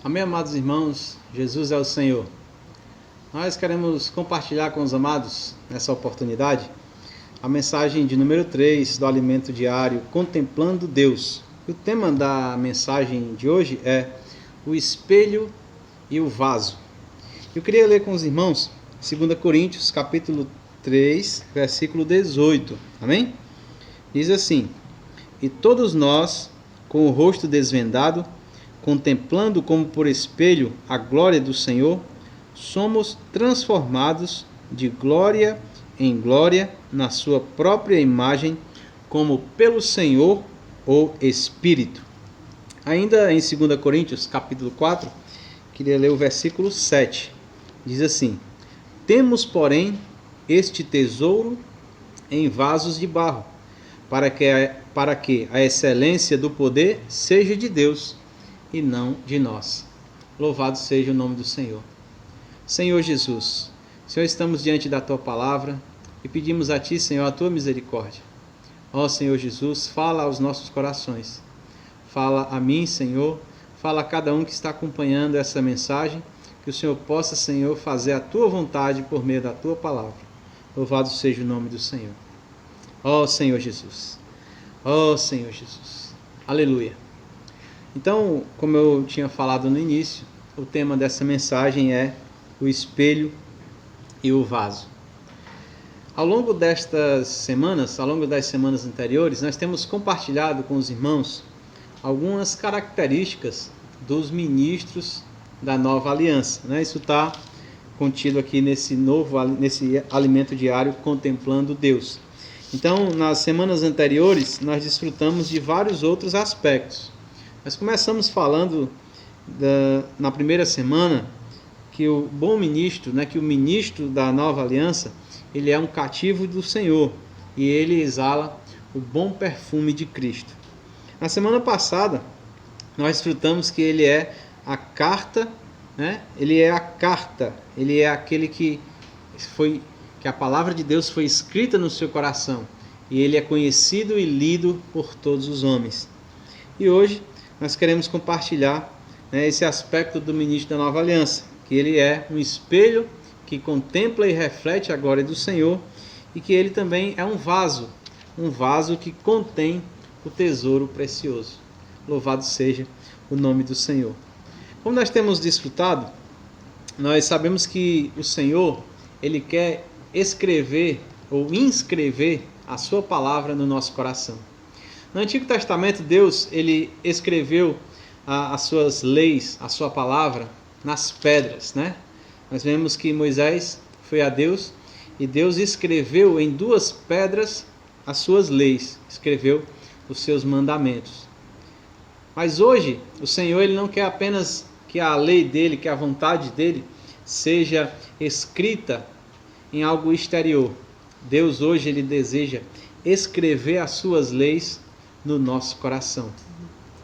Amém, amados irmãos, Jesus é o Senhor. Nós queremos compartilhar com os amados, nessa oportunidade, a mensagem de número 3 do Alimento Diário, Contemplando Deus. O tema da mensagem de hoje é o espelho e o vaso. Eu queria ler com os irmãos 2 Coríntios, capítulo 3, versículo 18. Amém? Diz assim: E todos nós, com o rosto desvendado, contemplando como por espelho a glória do Senhor, somos transformados de glória em glória na sua própria imagem, como pelo Senhor, o Espírito. Ainda em 2 Coríntios, capítulo 4, queria ler o versículo 7. Diz assim: Temos, porém, este tesouro em vasos de barro, para que a excelência do poder seja de Deus e não de nós. Louvado seja o nome do Senhor. Senhor Jesus, Senhor, estamos diante da Tua palavra e pedimos a Ti, Senhor, a Tua misericórdia. Ó Senhor Jesus, fala aos nossos corações. Fala a mim, Senhor, fala a cada um que está acompanhando essa mensagem, que o Senhor possa, Senhor, fazer a Tua vontade por meio da Tua palavra. Louvado seja o nome do Senhor. Ó Senhor Jesus. Ó Senhor Jesus. Aleluia. Então, como eu tinha falado no início, o tema dessa mensagem é o espelho e o vaso. Ao longo das semanas anteriores, nós temos compartilhado com os irmãos algumas características dos ministros da nova aliança. Isso está contido aqui nesse alimento diário, Contemplando Deus. Então, nas semanas anteriores, nós desfrutamos de vários outros aspectos. Nós começamos falando na primeira semana que o bom ministro, que o ministro da nova aliança, ele é um cativo do Senhor e ele exala o bom perfume de Cristo. Na semana passada, nós desfrutamos que ele é a carta, ele é aquele que a palavra de Deus foi escrita no seu coração e ele é conhecido e lido por todos os homens. E hoje nós queremos compartilhar esse aspecto do ministro da nova aliança, que ele é um espelho que contempla e reflete a glória do Senhor e que ele também é um vaso que contém o tesouro precioso. Louvado seja o nome do Senhor. Como nós temos desfrutado, nós sabemos que o Senhor, ele quer escrever ou inscrever a sua palavra no nosso coração. No Antigo Testamento, Deus ele escreveu as suas leis, a sua palavra, nas pedras. Nós vemos que Moisés foi a Deus e Deus escreveu em 2 pedras as suas leis, escreveu os seus mandamentos. Mas hoje, o Senhor ele não quer apenas que a lei dele, que a vontade dele seja escrita em algo exterior. Deus hoje ele deseja escrever as suas leis no nosso coração.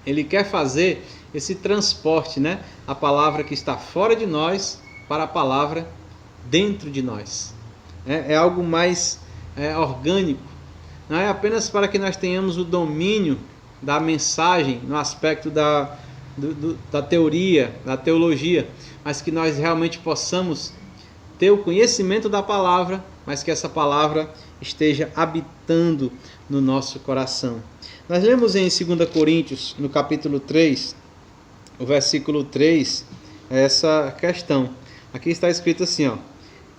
Ele quer fazer esse transporte, a palavra que está fora de nós para a palavra dentro de nós. É algo mais orgânico. Não é apenas para que nós tenhamos o domínio da mensagem no aspecto da teoria, da teologia, mas que nós realmente possamos ter o conhecimento da palavra, mas que essa palavra esteja habitando no nosso coração. Nós lemos em 2 Coríntios, no capítulo 3, o versículo 3, essa questão. Aqui está escrito assim,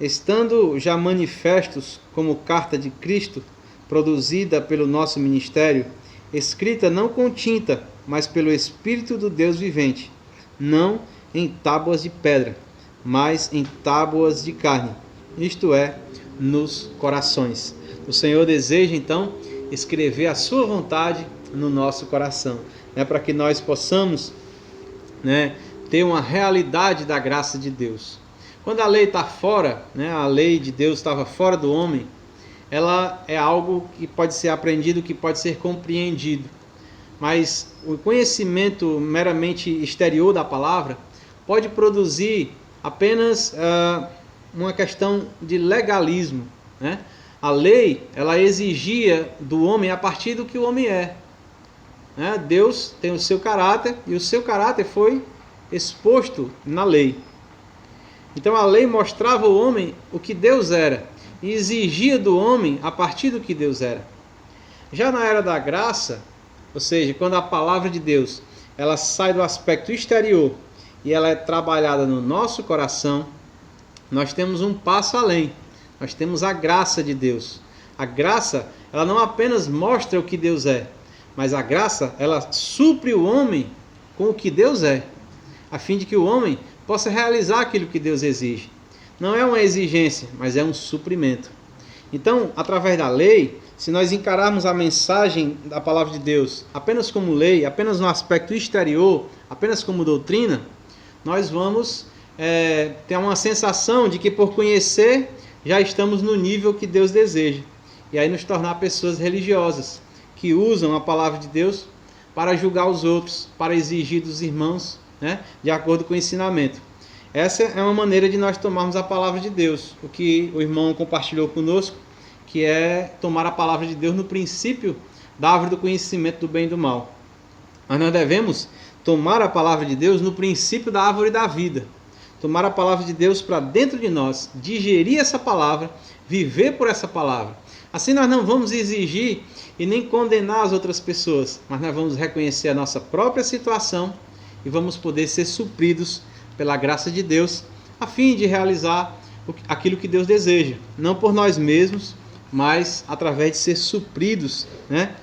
estando já manifestos como carta de Cristo, produzida pelo nosso ministério, escrita não com tinta, mas pelo Espírito do Deus vivente, não em tábuas de pedra, mas em tábuas de carne, isto é, nos corações. O Senhor deseja, então, escrever a sua vontade no nosso coração, para que nós possamos ter uma realidade da graça de Deus. Quando a lei está fora, a lei de Deus estava fora do homem, ela é algo que pode ser aprendido, que pode ser compreendido. Mas o conhecimento meramente exterior da palavra pode produzir apenas uma questão de legalismo. A lei, ela exigia do homem a partir do que o homem é. Deus tem o seu caráter e o seu caráter foi exposto na lei. Então a lei mostrava ao homem o que Deus era e exigia do homem a partir do que Deus era. Já na era da graça, ou seja, quando a palavra de Deus ela sai do aspecto exterior e ela é trabalhada no nosso coração, nós temos um passo além. Nós temos a graça de Deus. A graça, ela não apenas mostra o que Deus é, mas a graça, ela supre o homem com o que Deus é, a fim de que o homem possa realizar aquilo que Deus exige. Não é uma exigência, mas é um suprimento. Então, através da lei, se nós encararmos a mensagem da palavra de Deus apenas como lei, apenas no aspecto exterior, apenas como doutrina, nós vamos ter uma sensação de que por conhecer já estamos no nível que Deus deseja. E aí nos tornar pessoas religiosas, que usam a palavra de Deus para julgar os outros, para exigir dos irmãos, né, de acordo com o ensinamento. Essa é uma maneira de nós tomarmos a palavra de Deus, o que o irmão compartilhou conosco, que é tomar a palavra de Deus no princípio da árvore do conhecimento do bem e do mal. Mas nós devemos tomar a palavra de Deus no princípio da árvore da vida. Tomar a palavra de Deus para dentro de nós, digerir essa palavra, viver por essa palavra. Assim nós não vamos exigir e nem condenar as outras pessoas, mas nós vamos reconhecer a nossa própria situação e vamos poder ser supridos pela graça de Deus, a fim de realizar aquilo que Deus deseja, não por nós mesmos, mas através de ser supridos, né,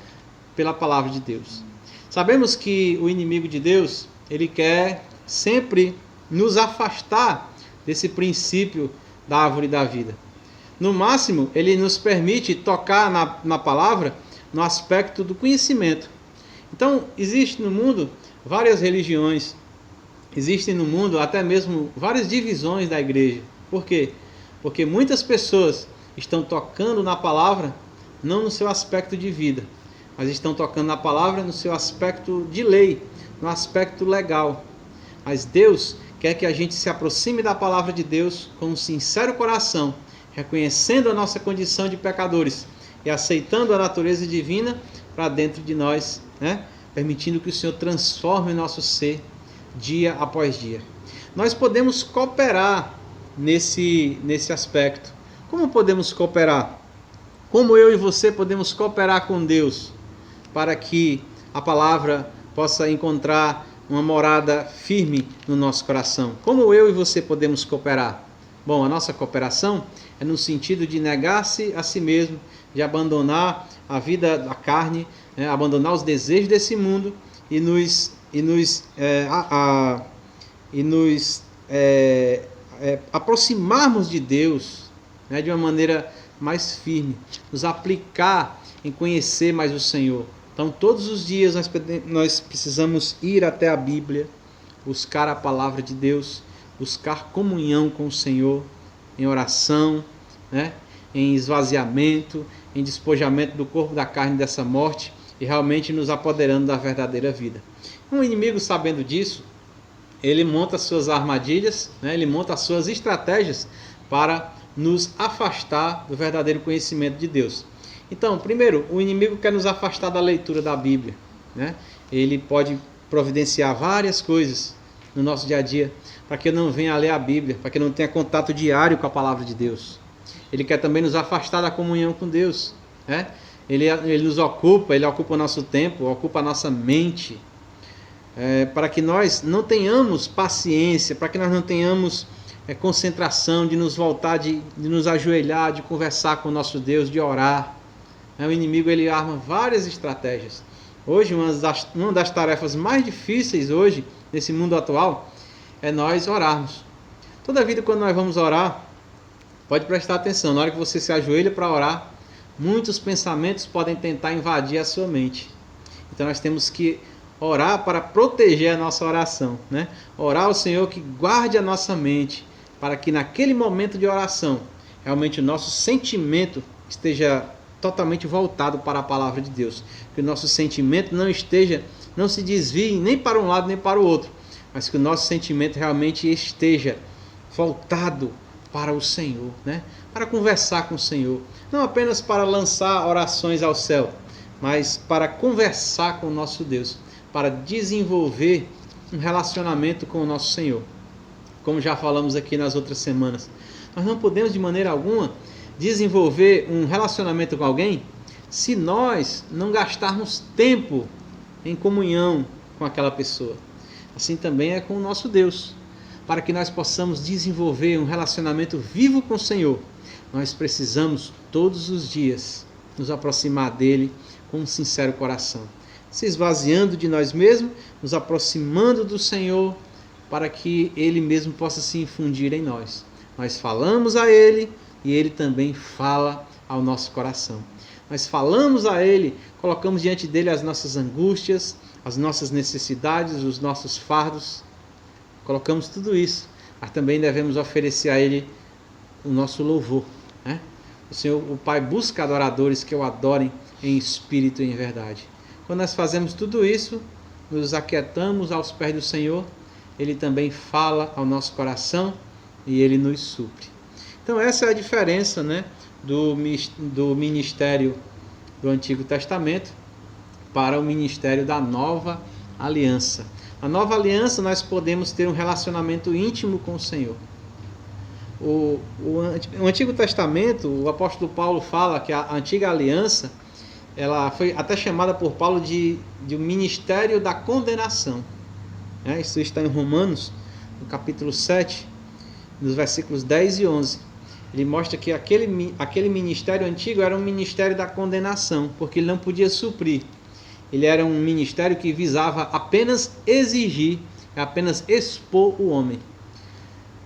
pela palavra de Deus. Sabemos que o inimigo de Deus, ele quer sempre nos afastar desse princípio da árvore da vida. No máximo, ele nos permite tocar na palavra no aspecto do conhecimento. Então, existe no mundo várias religiões, existem no mundo até mesmo várias divisões da igreja. Por quê? Porque muitas pessoas estão tocando na palavra não no seu aspecto de vida, mas estão tocando na palavra no seu aspecto de lei, no aspecto legal. Mas Deus quer que a gente se aproxime da palavra de Deus com um sincero coração, reconhecendo a nossa condição de pecadores e aceitando a natureza divina para dentro de nós, né? Permitindo que o Senhor transforme o nosso ser dia após dia. Nós podemos cooperar nesse aspecto. Como podemos cooperar? Como eu e você podemos cooperar com Deus para que a palavra possa encontrar uma morada firme no nosso coração? Como eu e você podemos cooperar? Bom, a nossa cooperação é no sentido de negar-se a si mesmo, de abandonar a vida da carne, né, abandonar os desejos desse mundo e nos aproximarmos de Deus, né, de uma maneira mais firme, nos aplicar em conhecer mais o Senhor. Então, todos os dias nós precisamos ir até a Bíblia, buscar a palavra de Deus, buscar comunhão com o Senhor, em oração, né, em esvaziamento, em despojamento do corpo da carne dessa morte e realmente nos apoderando da verdadeira vida. Um inimigo, sabendo disso, ele monta suas armadilhas, né, ele monta as suas estratégias para nos afastar do verdadeiro conhecimento de Deus. Então, primeiro, o inimigo quer nos afastar da leitura da Bíblia, né? Ele pode providenciar várias coisas no nosso dia a dia para que eu não venha a ler a Bíblia, para que eu não tenha contato diário com a palavra de Deus. Ele quer também nos afastar da comunhão com Deus, né? Ele nos ocupa, ele ocupa o nosso tempo, ocupa a nossa mente, para que nós não tenhamos paciência, para que nós não tenhamos concentração de nos voltar, de nos ajoelhar, de conversar com o nosso Deus, de orar. O inimigo ele arma várias estratégias. Hoje, uma das tarefas mais difíceis hoje, nesse mundo atual, é nós orarmos. Toda vida, quando nós vamos orar, pode prestar atenção, na hora que você se ajoelha para orar, muitos pensamentos podem tentar invadir a sua mente. Então nós temos que orar para proteger a nossa oração, né? Orar ao Senhor que guarde a nossa mente, para que naquele momento de oração, realmente o nosso sentimento esteja totalmente voltado para a palavra de Deus. Que o nosso sentimento não se desvie nem para um lado nem para o outro, mas que o nosso sentimento realmente esteja voltado para o Senhor, né? Para conversar com o Senhor. Não apenas para lançar orações ao céu, mas para conversar com o nosso Deus, para desenvolver um relacionamento com o nosso Senhor. Como já falamos aqui nas outras semanas, nós não podemos de maneira alguma desenvolver um relacionamento com alguém se nós não gastarmos tempo em comunhão com aquela pessoa. Assim também é com o nosso Deus. Para que nós possamos desenvolver um relacionamento vivo com o Senhor, nós precisamos todos os dias nos aproximar dele com um sincero coração, se esvaziando de nós mesmos, nos aproximando do Senhor, para que ele mesmo possa se infundir em nós. Nós falamos a ele e ele também fala ao nosso coração. Nós falamos a ele, colocamos diante dele as nossas angústias, as nossas necessidades, os nossos fardos. Colocamos tudo isso, mas também devemos oferecer a ele o nosso louvor, né? O Senhor, o Pai, busca adoradores que o adorem em espírito e em verdade. Quando nós fazemos tudo isso, nos aquietamos aos pés do Senhor, ele também fala ao nosso coração e ele nos supre. Então essa é a diferença, né, do ministério do Antigo Testamento para o ministério da Nova Aliança. Na Nova Aliança nós podemos ter um relacionamento íntimo com o Senhor. O Antigo Testamento, o apóstolo Paulo fala que a Antiga Aliança, ela foi até chamada por Paulo de um ministério da condenação. Isso está em Romanos, no capítulo 7, nos versículos 10 e 11. Ele mostra que aquele ministério antigo era um ministério da condenação, porque ele não podia suprir. Ele era um ministério que visava apenas exigir, apenas expor o homem.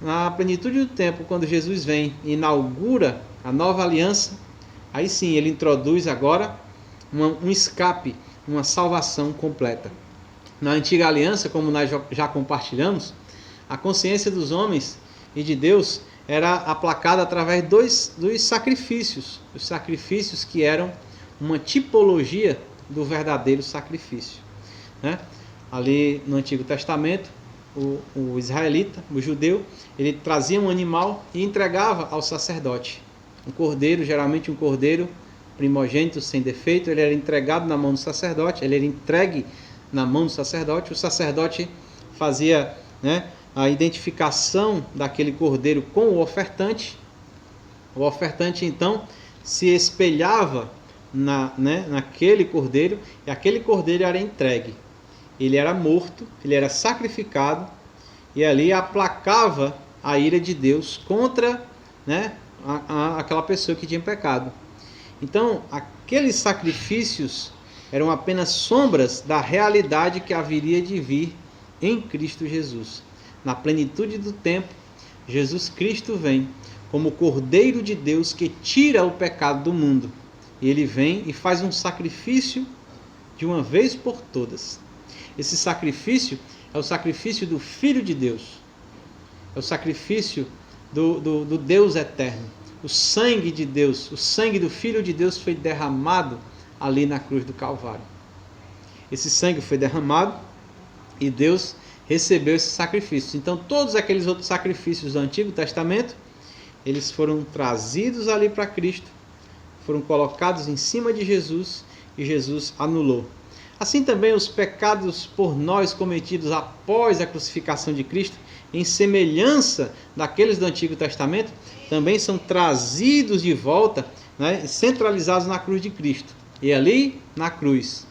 Na plenitude do tempo, quando Jesus vem e inaugura a nova aliança, aí sim ele introduz agora um escape, uma salvação completa. Na antiga aliança, como nós já compartilhamos, a consciência dos homens e de Deus era aplacada através dos sacrifícios, os sacrifícios que eram uma tipologia do verdadeiro sacrifício, né? Ali no Antigo Testamento, o israelita, o judeu, ele trazia um animal e entregava ao sacerdote. Um cordeiro, geralmente um cordeiro primogênito, sem defeito, ele era entregado na mão do sacerdote, ele era entregue na mão do sacerdote. O sacerdote fazia, né, a identificação daquele cordeiro com o ofertante. O ofertante, então, se espelhava naquele cordeiro, e aquele cordeiro era entregue. Ele era morto, ele era sacrificado, e ali aplacava a ira de Deus contra, né, aquela pessoa que tinha pecado. Então, aqueles sacrifícios eram apenas sombras da realidade que haveria de vir em Cristo Jesus. Na plenitude do tempo, Jesus Cristo vem como Cordeiro de Deus que tira o pecado do mundo. E ele vem e faz um sacrifício de uma vez por todas. Esse sacrifício é o sacrifício do Filho de Deus. É o sacrifício do Deus eterno. O sangue de Deus, o sangue do Filho de Deus foi derramado ali na cruz do Calvário. Esse sangue foi derramado e Deus recebeu esse sacrifício. Então todos aqueles outros sacrifícios do Antigo Testamento, eles foram trazidos ali para Cristo, foram colocados em cima de Jesus e Jesus anulou. Assim também os pecados por nós cometidos após a crucificação de Cristo, em semelhança daqueles do Antigo Testamento, também são trazidos de volta, né, centralizados na cruz de Cristo. E ali, na cruz,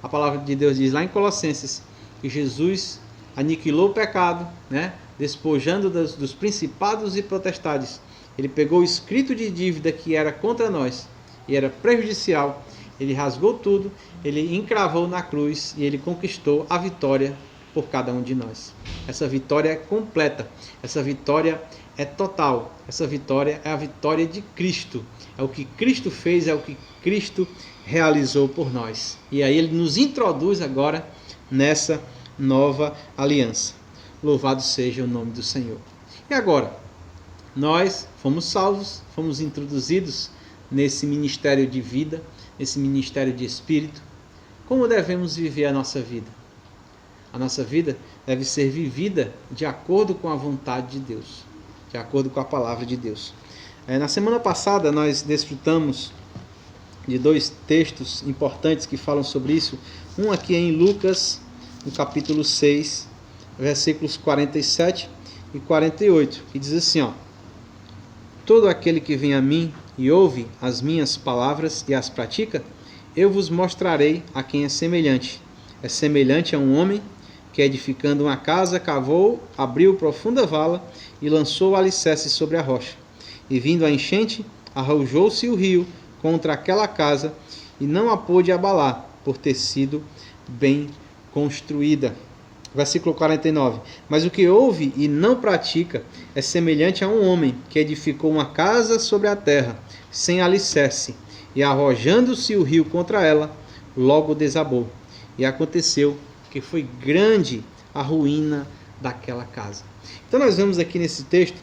a palavra de Deus diz lá em Colossenses, que Jesus aniquilou o pecado, né, despojando dos principados e potestades. Ele pegou o escrito de dívida que era contra nós e era prejudicial, ele rasgou tudo, ele encravou na cruz e ele conquistou a vitória por cada um de nós. Essa vitória é completa, essa vitória é total, essa vitória é a vitória de Cristo. É o que Cristo fez, é o que Cristo realizou por nós. E aí ele nos introduz agora nessa nova aliança. Louvado seja o nome do Senhor. E agora, nós fomos salvos, fomos introduzidos nesse ministério de vida, nesse ministério de espírito. Como devemos viver a nossa vida? A nossa vida deve ser vivida de acordo com a vontade de Deus, de acordo com a palavra de Deus. Na semana passada nós desfrutamos de dois textos importantes que falam sobre isso. Um aqui é em Lucas, no capítulo 6, versículos 47 e 48, que diz assim, ó: todo aquele que vem a mim e ouve as minhas palavras e as pratica, eu vos mostrarei a quem é semelhante. É semelhante a um homem que, edificando uma casa, cavou, abriu profunda vala e lançou o alicerce sobre a rocha. E vindo a enchente, arrojou-se o rio contra aquela casa e não a pôde abalar, por ter sido bem construída. Versículo 49. Mas o que ouve e não pratica é semelhante a um homem que edificou uma casa sobre a terra, sem alicerce, e arrojando-se o rio contra ela, logo desabou. E aconteceu que foi grande a ruína daquela casa. Então nós vemos aqui nesse texto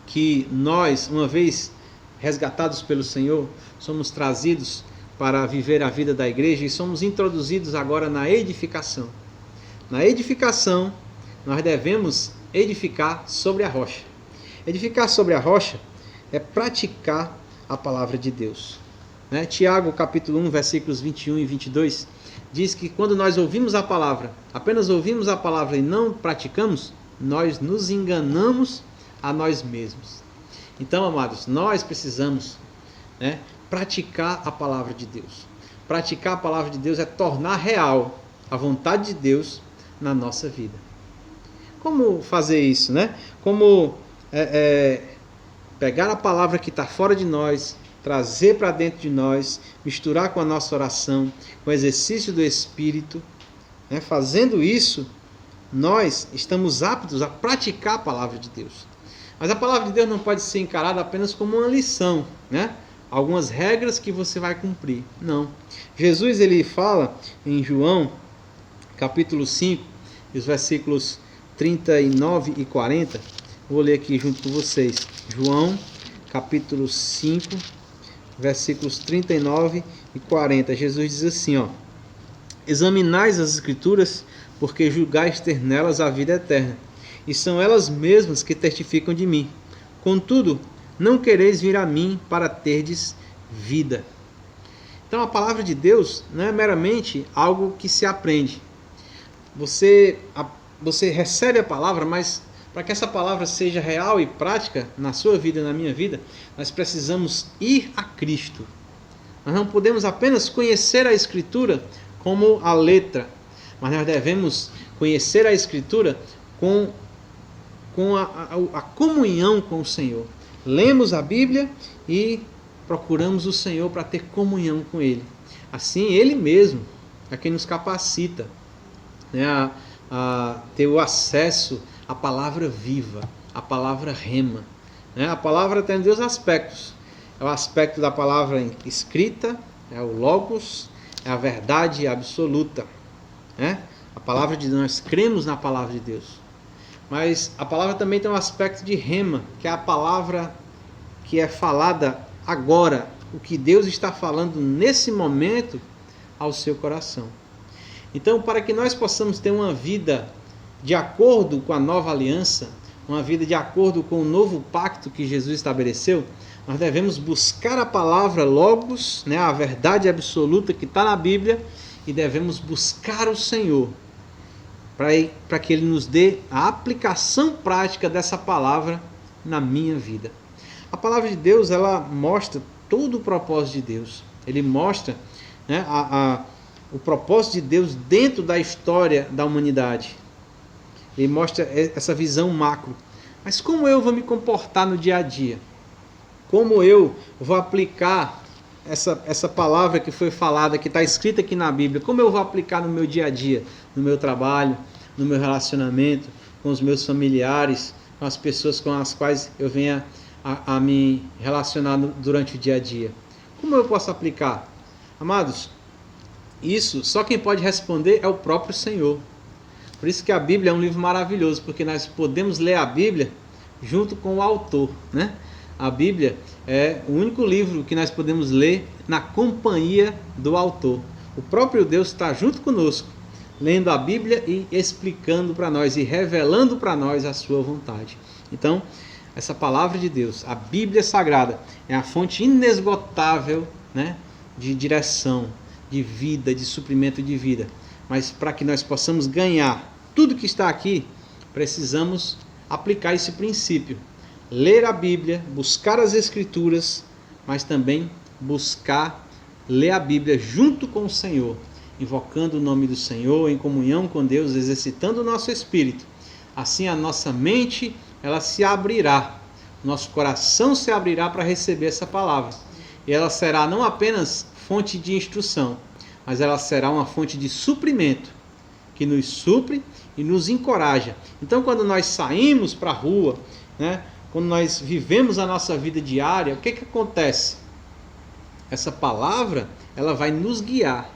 que nós, uma vez resgatados pelo Senhor, somos trazidos para viver a vida da igreja e somos introduzidos agora na edificação. Na edificação, nós devemos edificar sobre a rocha. Edificar sobre a rocha é praticar a palavra de Deus. Tiago, capítulo 1, versículos 21 e 22, diz que quando nós ouvimos a palavra, apenas ouvimos a palavra e não praticamos, nós nos enganamos a nós mesmos. Então, amados, nós precisamos praticar a palavra de Deus. Praticar a palavra de Deus é tornar real a vontade de Deus na nossa vida. Como fazer isso, Como pegar a palavra que está fora de nós, trazer para dentro de nós, misturar com a nossa oração, com o exercício do Espírito. Fazendo isso, nós estamos aptos a praticar a palavra de Deus. Mas a palavra de Deus não pode ser encarada apenas como uma lição, algumas regras que você vai cumprir. Não. Jesus, ele fala em João, capítulo 5, os versículos 39 e 40. Vou ler aqui junto com vocês. João, capítulo 5, versículos 39 e 40. Jesus diz assim, ó: examinais as Escrituras, porque julgais ter nelas a vida eterna, e são elas mesmas que testificam de mim. Contudo, não quereis vir a mim para terdes vida. Então a palavra de Deus não é meramente algo que se aprende. Você recebe a palavra, mas para que essa palavra seja real e prática na sua vida e na minha vida, nós precisamos ir a Cristo. Nós não podemos apenas conhecer a Escritura como a letra, mas nós devemos conhecer a Escritura com a comunhão com o Senhor. Lemos a Bíblia e procuramos o Senhor para ter comunhão com Ele. Assim, Ele mesmo é quem nos capacita a ter o acesso à palavra viva, à palavra rema. A palavra tem dois aspectos. É o aspecto da palavra escrita, é o logos, é a verdade absoluta. A palavra de Deus, nós cremos na palavra de Deus. Mas a palavra também tem um aspecto de rema, que é a palavra que é falada agora, o que Deus está falando nesse momento ao seu coração. Então, para que nós possamos ter uma vida de acordo com a nova aliança, uma vida de acordo com o novo pacto que Jesus estabeleceu, nós devemos buscar a palavra logos, a verdade absoluta que está na Bíblia, e devemos buscar o Senhor para que Ele nos dê a aplicação prática dessa palavra na minha vida. A palavra de Deus, ela mostra todo o propósito de Deus. Ele mostra o propósito de Deus dentro da história da humanidade. Ele mostra essa visão macro. Mas como eu vou me comportar no dia a dia? Como eu vou aplicar essa palavra que foi falada, que está escrita aqui na Bíblia? Como eu vou aplicar no meu dia a dia? No meu trabalho, no meu relacionamento, com os meus familiares, com as pessoas com as quais eu venha a me relacionar durante o dia a dia? Como eu posso aplicar? Amados, isso só quem pode responder é o próprio Senhor. Por isso que a Bíblia é um livro maravilhoso, porque nós podemos ler a Bíblia junto com o autor, A Bíblia é o único livro que nós podemos ler na companhia do autor. O próprio Deus está junto conosco, lendo a Bíblia e explicando para nós e revelando para nós a sua vontade. Então, essa palavra de Deus, a Bíblia Sagrada, é a fonte inesgotável, de direção, de vida, de suprimento de vida. Mas para que nós possamos ganhar tudo que está aqui, precisamos aplicar esse princípio. Ler a Bíblia, buscar as Escrituras, mas também buscar ler a Bíblia junto com o Senhor, invocando o nome do Senhor, em comunhão com Deus, exercitando o nosso espírito. Assim a nossa mente, ela se abrirá, nosso coração se abrirá para receber essa palavra. E ela será não apenas fonte de instrução, mas ela será uma fonte de suprimento, que nos supre e nos encoraja. Então, quando nós saímos para a rua, né, quando nós vivemos a nossa vida diária, o que acontece? Essa palavra, ela vai nos guiar,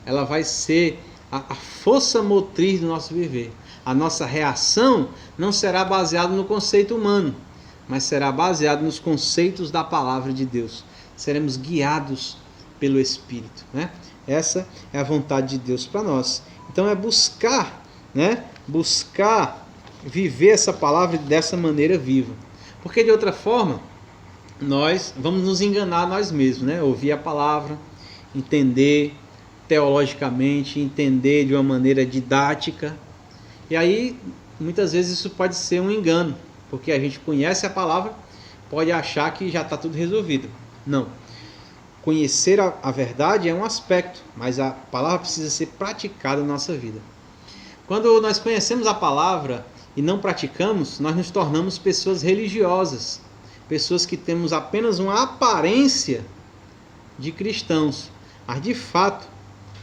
ela vai ser a força motriz do nosso viver. A nossa reação não será baseada no conceito humano, mas será baseada nos conceitos da palavra de Deus. Seremos guiados pelo Espírito, né? Essa é a vontade de Deus para nós. Então é buscar, né? Buscar viver essa palavra dessa maneira viva. Porque de outra forma, nós vamos nos enganar nós mesmos, né? Ouvir a palavra, entender teologicamente, entender de uma maneira didática. E aí, muitas vezes isso pode ser um engano, porque a gente conhece a palavra, pode achar que já está tudo resolvido. Não. Conhecer a verdade é um aspecto, mas a palavra precisa ser praticada na nossa vida. Quando nós conhecemos a palavra e não praticamos, nós nos tornamos pessoas religiosas, pessoas que temos apenas uma aparência de cristãos, mas de fato,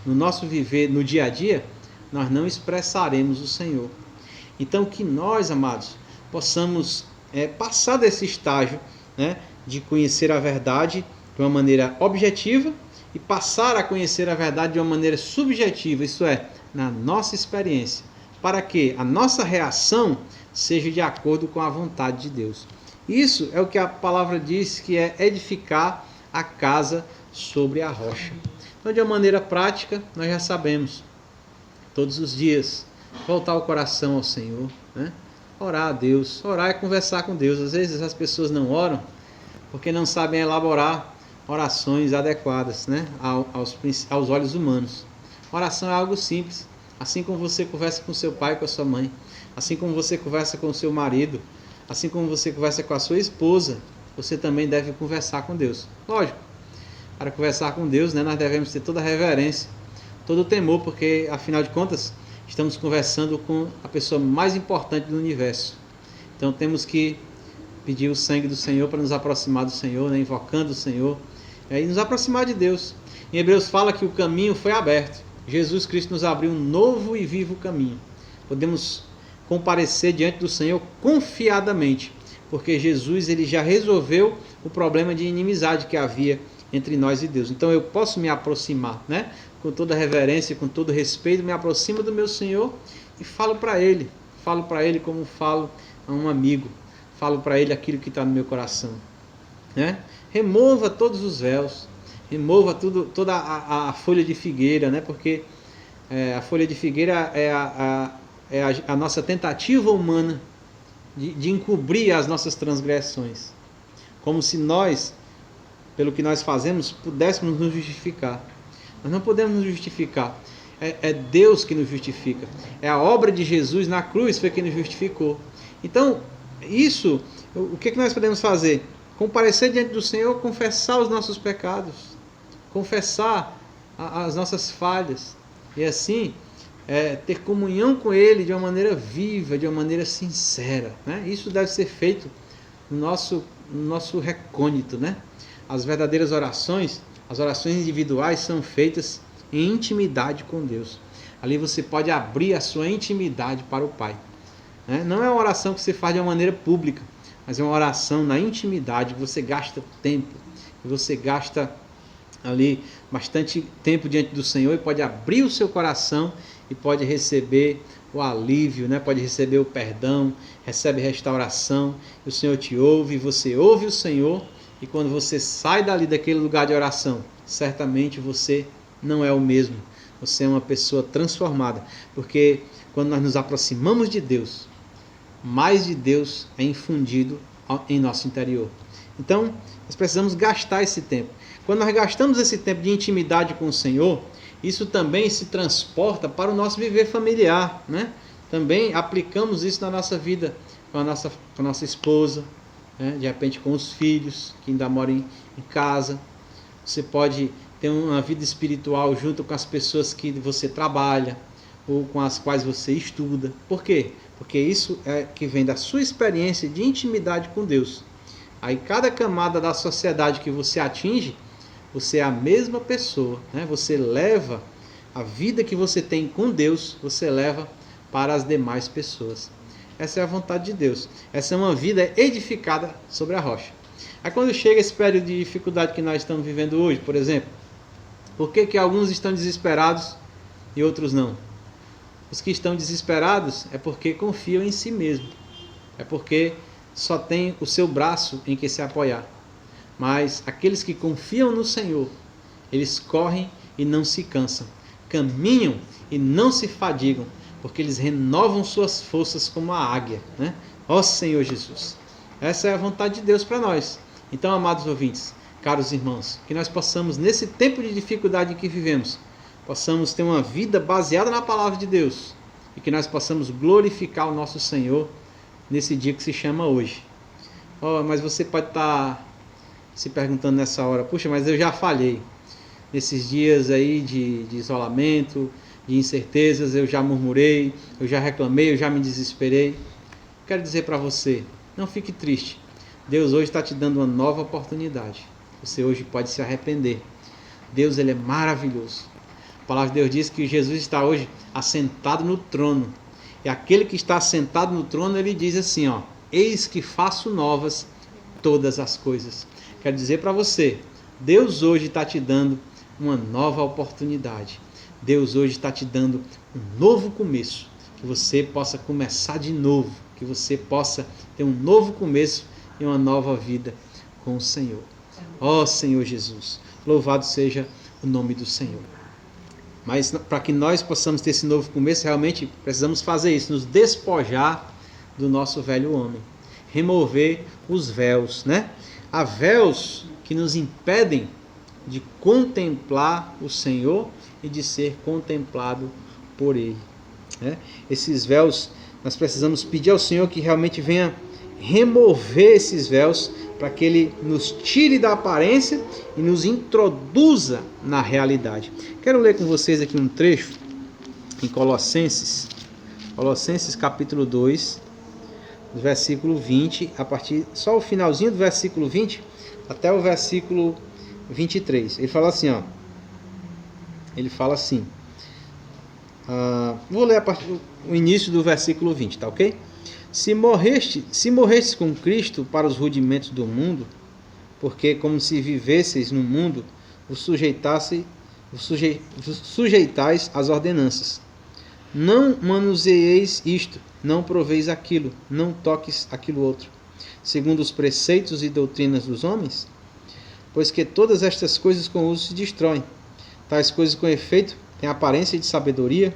no nosso viver, no dia a dia, nós não expressaremos o Senhor. Então que nós, amados, possamos passar desse estágio, né, de conhecer a verdade de uma maneira objetiva e passar a conhecer a verdade de uma maneira subjetiva, isso é, na nossa experiência, para que a nossa reação seja de acordo com a vontade de Deus. Isso é o que a palavra diz, que é edificar a casa sobre a rocha. Então, de uma maneira prática, nós já sabemos, todos os dias, voltar o coração ao Senhor, né? Orar a Deus. Orar é conversar com Deus. Às vezes as pessoas não oram porque não sabem elaborar orações adequadas, né? aos olhos humanos. Oração é algo simples. Assim como você conversa com seu pai, com a sua mãe, assim como você conversa com o seu marido, assim como você conversa com a sua esposa, você também deve conversar com Deus. Lógico, para conversar com Deus, né, nós devemos ter toda a reverência, todo o temor, porque afinal de contas estamos conversando com a pessoa mais importante do universo. Então temos que pedir o sangue do Senhor para nos aproximar do Senhor, né, invocando o Senhor, e nos aproximar de Deus. Em Hebreus fala que o caminho foi aberto. Jesus Cristo nos abriu um novo e vivo caminho. Podemos comparecer diante do Senhor confiadamente, porque Jesus ele já resolveu o problema de inimizade que havia entre nós e Deus. Então eu posso me aproximar, né? Com toda reverência, com todo respeito, me aproximo do meu Senhor e falo para Ele como falo a um amigo, falo para Ele aquilo que está no meu coração, né? Remova todos os véus, remova toda a folha de figueira, né? Porque a folha de figueira é a nossa tentativa humana de encobrir as nossas transgressões, como se nós, pelo que nós fazemos, pudéssemos nos justificar. Nós não podemos nos justificar. É Deus que nos justifica. É a obra de Jesus na cruz foi quem nos justificou. Então, isso, o que nós podemos fazer? Comparecer diante do Senhor, confessar os nossos pecados, confessar as nossas falhas, e assim ter comunhão com Ele de uma maneira viva, de uma maneira sincera, né? Isso deve ser feito no nosso recôndito, né? As verdadeiras orações, as orações individuais são feitas em intimidade com Deus. Ali você pode abrir a sua intimidade para o Pai, né? Não é uma oração que você faz de uma maneira pública, mas é uma oração na intimidade, que você gasta tempo, que você gasta ali bastante tempo diante do Senhor e pode abrir o seu coração e pode receber o alívio, né? Pode receber o perdão, recebe restauração, o Senhor te ouve, você ouve o Senhor, e quando você sai dali daquele lugar de oração, certamente você não é o mesmo, você é uma pessoa transformada, porque quando nós nos aproximamos de Deus, mais de Deus é infundido em nosso interior. Então, nós precisamos gastar esse tempo. Quando nós gastamos esse tempo de intimidade com o Senhor, isso também se transporta para o nosso viver familiar, né? também aplicamos isso na nossa vida, com a nossa esposa, né? De repente com os filhos que ainda moram em casa. Você pode ter uma vida espiritual junto com as pessoas que você trabalha ou com as quais você estuda. Por quê? Porque isso é que vem da sua experiência de intimidade com Deus. Aí cada camada da sociedade que você atinge, você é a mesma pessoa, né? Você leva a vida que você tem com Deus, você leva para as demais pessoas. Essa é a vontade de Deus. Essa é uma vida edificada sobre a rocha. Aí quando chega esse período de dificuldade que nós estamos vivendo hoje, por exemplo, por que alguns estão desesperados e outros não? Os que estão desesperados é porque confiam em si mesmo. É porque só tem o seu braço em que se apoiar. Mas aqueles que confiam no Senhor, eles correm e não se cansam. Caminham e não se fadigam, porque eles renovam suas forças como a águia, né? Ó Senhor Jesus. Essa é a vontade de Deus para nós. Então, amados ouvintes, caros irmãos, que nós possamos, nesse tempo de dificuldade em que vivemos, possamos ter uma vida baseada na palavra de Deus e que nós possamos glorificar o nosso Senhor nesse dia que se chama hoje. Oh, mas você pode estar se perguntando nessa hora, puxa, mas eu já falhei. Nesses dias aí de isolamento, de incertezas, eu já murmurei, eu já reclamei, eu já me desesperei. Quero dizer para você, não fique triste. Deus hoje está te dando uma nova oportunidade. Você hoje pode se arrepender. Deus, ele é maravilhoso. A palavra de Deus diz que Jesus está hoje assentado no trono. E aquele que está assentado no trono, ele diz assim, ó: eis que faço novas todas as coisas. Quero dizer para você, Deus hoje está te dando uma nova oportunidade. Deus hoje está te dando um novo começo. Que você possa começar de novo. Que você possa ter um novo começo e uma nova vida com o Senhor. Ó Senhor Jesus, louvado seja o nome do Senhor. Mas para que nós possamos ter esse novo começo, realmente precisamos fazer isso, nos despojar do nosso velho homem. Remover os véus, né? Há véus que nos impedem de contemplar o Senhor e de ser contemplado por Ele, né? Esses véus, nós precisamos pedir ao Senhor que realmente venha remover esses véus para que Ele nos tire da aparência e nos introduza na realidade. Quero ler com vocês aqui um trecho em Colossenses capítulo 2, versículo 20, a partir só o finalzinho do versículo 20 até o versículo 23. Ele fala assim, ó. Ele fala assim. Vou ler o início do versículo 20, tá ok? Se morrestes com Cristo para os rudimentos do mundo, porque como se vivesseis no mundo, vos sujeitais às ordenanças. Não manuseieis isto, não proveis aquilo, não toques aquilo outro, segundo os preceitos e doutrinas dos homens, pois que todas estas coisas com uso se destroem. Tais coisas com efeito têm aparência de sabedoria,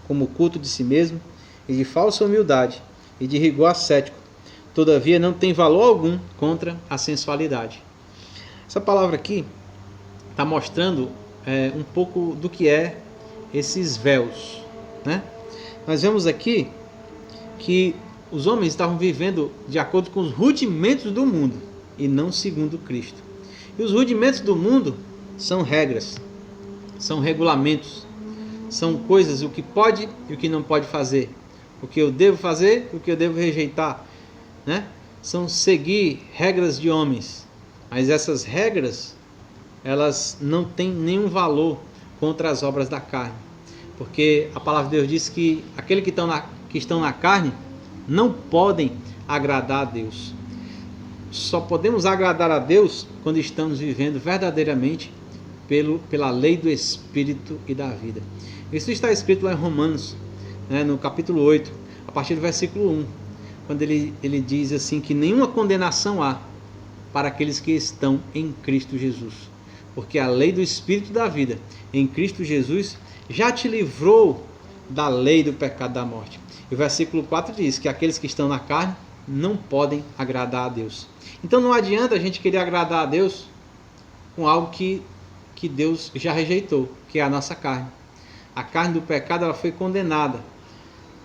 como o culto de si mesmo, e de falsa humildade, e de rigor ascético. Todavia não tem valor algum contra a sensualidade. Essa palavra aqui está mostrando um pouco do que é esses véus, né? Nós vemos aqui que os homens estavam vivendo de acordo com os rudimentos do mundo e não segundo Cristo. E os rudimentos do mundo são regras, são regulamentos, são coisas, o que pode e o que não pode fazer, o que eu devo fazer e o que eu devo rejeitar, né? São seguir regras de homens, mas essas regras, elas não têm nenhum valor contra as obras da carne, porque a palavra de Deus diz que aqueles que estão na carne não podem agradar a Deus. Só podemos agradar a Deus quando estamos vivendo verdadeiramente pela lei do Espírito e da vida. Isso está escrito lá em Romanos, né, no capítulo 8, a partir do versículo 1, quando ele diz assim que nenhuma condenação há para aqueles que estão em Cristo Jesus, porque a lei do Espírito e da vida em Cristo Jesus já te livrou da lei do pecado e da morte. E o versículo 4 diz que aqueles que estão na carne não podem agradar a Deus. Então não adianta a gente querer agradar a Deus com algo que Deus já rejeitou, que é a nossa carne. A carne do pecado, ela foi condenada.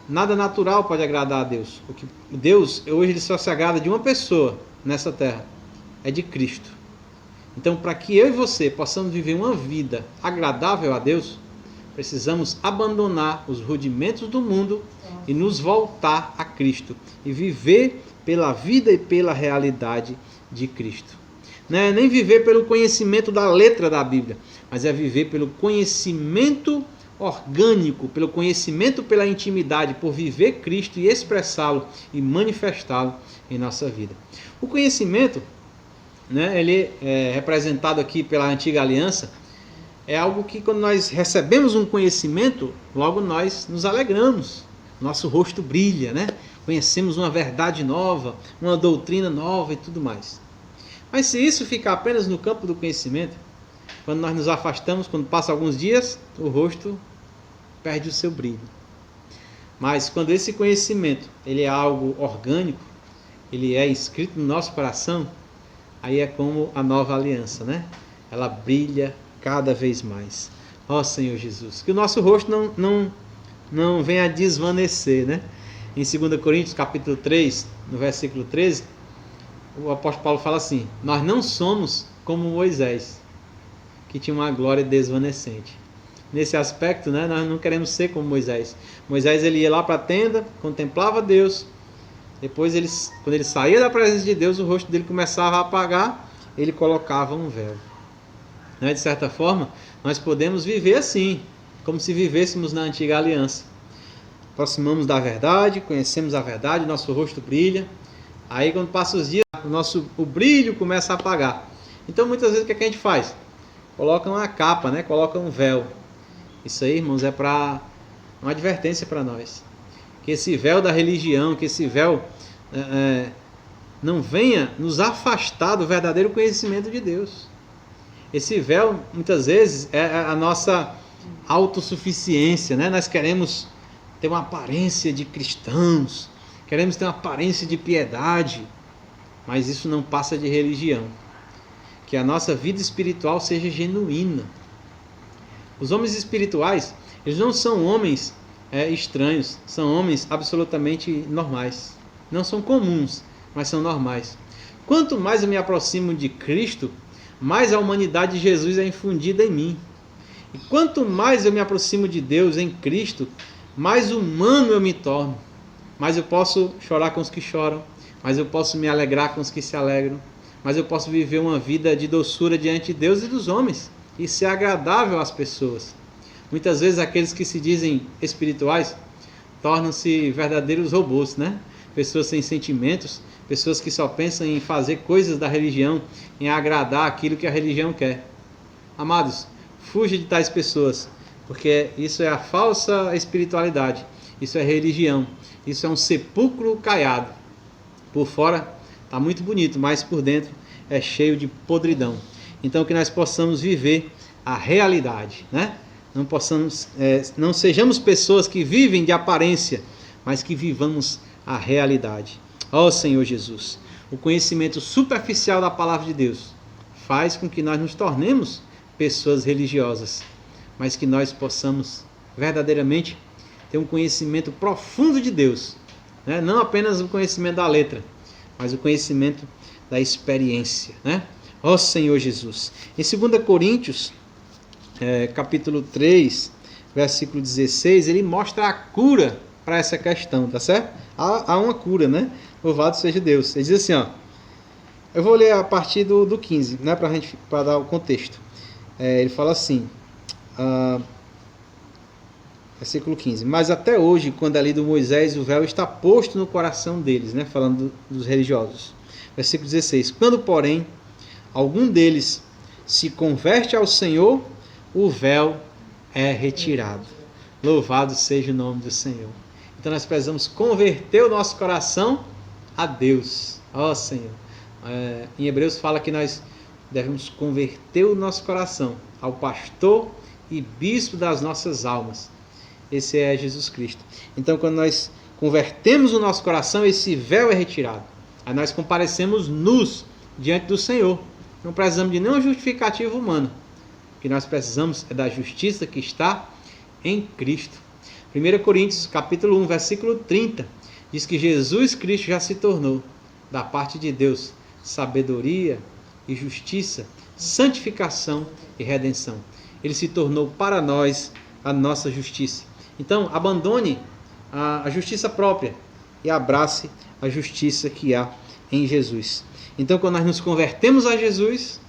Nada natural pode agradar a Deus. Deus, hoje, ele só se agrada de uma pessoa nessa terra. É de Cristo. Então, para que eu e você possamos viver uma vida agradável a Deus, precisamos abandonar os rudimentos do mundo e nos voltar a Cristo. E viver pela vida e pela realidade de Cristo. Não é nem viver pelo conhecimento da letra da Bíblia, mas é viver pelo conhecimento orgânico, pelo conhecimento, pela intimidade, por viver Cristo e expressá-lo e manifestá-lo em nossa vida. O conhecimento, né, ele é representado aqui pela antiga aliança, é algo que quando nós recebemos um conhecimento, logo nós nos alegramos, nosso rosto brilha, né? Conhecemos uma verdade nova, uma doutrina nova e tudo mais. Mas se isso ficar apenas no campo do conhecimento, quando nós nos afastamos, quando passa alguns dias, o rosto perde o seu brilho. Mas quando esse conhecimento ele é algo orgânico, ele é inscrito no nosso coração, aí é como a nova aliança, né? Ela brilha cada vez mais. Ó Senhor Jesus, que o nosso rosto não venha a desvanecer, né? Em 2 Coríntios capítulo 3, no versículo 13, o apóstolo Paulo fala assim: nós não somos como Moisés, que tinha uma glória desvanecente. Nesse aspecto, né, nós não queremos ser como Moisés. Moisés ele ia lá para a tenda, contemplava Deus, depois quando ele saía da presença de Deus, o rosto dele começava a apagar, ele colocava um véu. Né? De certa forma, nós podemos viver assim, como se vivêssemos na antiga aliança. Aproximamos da verdade, conhecemos a verdade, nosso rosto brilha. Aí quando passa os dias, o brilho começa a apagar. Então muitas vezes o que a gente faz? Coloca uma capa, né? Coloca um véu. Isso aí, irmãos, é para uma advertência para nós. Que esse véu da religião, que esse véu não venha nos afastar do verdadeiro conhecimento de Deus. Esse véu, muitas vezes, é a nossa autossuficiência, né? Nós queremos ter uma aparência de cristãos, queremos ter uma aparência de piedade, mas isso não passa de religião. Que a nossa vida espiritual seja genuína. Os homens espirituais, eles não são homens estranhos, são homens absolutamente normais. Não são comuns, mas são normais. Quanto mais eu me aproximo de Cristo, mais a humanidade de Jesus é infundida em mim. E quanto mais eu me aproximo de Deus em Cristo, mais humano eu me torno. Mais eu posso chorar com os que choram, mais eu posso me alegrar com os que se alegram, mas eu posso viver uma vida de doçura diante de Deus e dos homens, e ser agradável às pessoas. Muitas vezes aqueles que se dizem espirituais tornam-se verdadeiros robôs, né? Pessoas sem sentimentos, pessoas que só pensam em fazer coisas da religião, em agradar aquilo que a religião quer. Amados, fuja de tais pessoas, porque isso é a falsa espiritualidade, isso é religião, isso é um sepulcro caiado. Por fora está muito bonito, mas por dentro é cheio de podridão. Então que nós possamos viver a realidade, né? Não sejamos pessoas que vivem de aparência, mas que vivamos a realidade. Ó Senhor Jesus, o conhecimento superficial da palavra de Deus faz com que nós nos tornemos pessoas religiosas, mas que nós possamos verdadeiramente ter um conhecimento profundo de Deus, né? Não apenas o conhecimento da letra, mas o conhecimento da experiência, né? Ó Senhor Jesus. Em 2 Coríntios, capítulo 3, versículo 16, ele mostra a cura para essa questão, tá certo? Há uma cura, né? Louvado seja Deus. Ele diz assim, ó, eu vou ler a partir do 15, né? Para dar o contexto. Ele fala assim, versículo 15, mas até hoje, quando é lido Moisés, o véu está posto no coração deles, né? Falando dos religiosos. Versículo 16, quando, porém, algum deles se converte ao Senhor, o véu é retirado. Louvado seja o nome do Senhor. Então nós precisamos converter o nosso coração a Deus. Ó Senhor. Em Hebreus fala que nós devemos converter o nosso coração ao pastor e bispo das nossas almas. Esse é Jesus Cristo. Então quando nós convertemos o nosso coração, esse véu é retirado. Aí nós comparecemos nus diante do Senhor. Não precisamos de nenhuma justificativa humana. O que nós precisamos é da justiça que está em Cristo. 1 Coríntios, capítulo 1, versículo 30, diz que Jesus Cristo já se tornou, da parte de Deus, sabedoria e justiça, santificação e redenção. Ele se tornou para nós a nossa justiça. Então, abandone a justiça própria e abrace a justiça que há em Jesus. Então, quando nós nos convertemos a Jesus,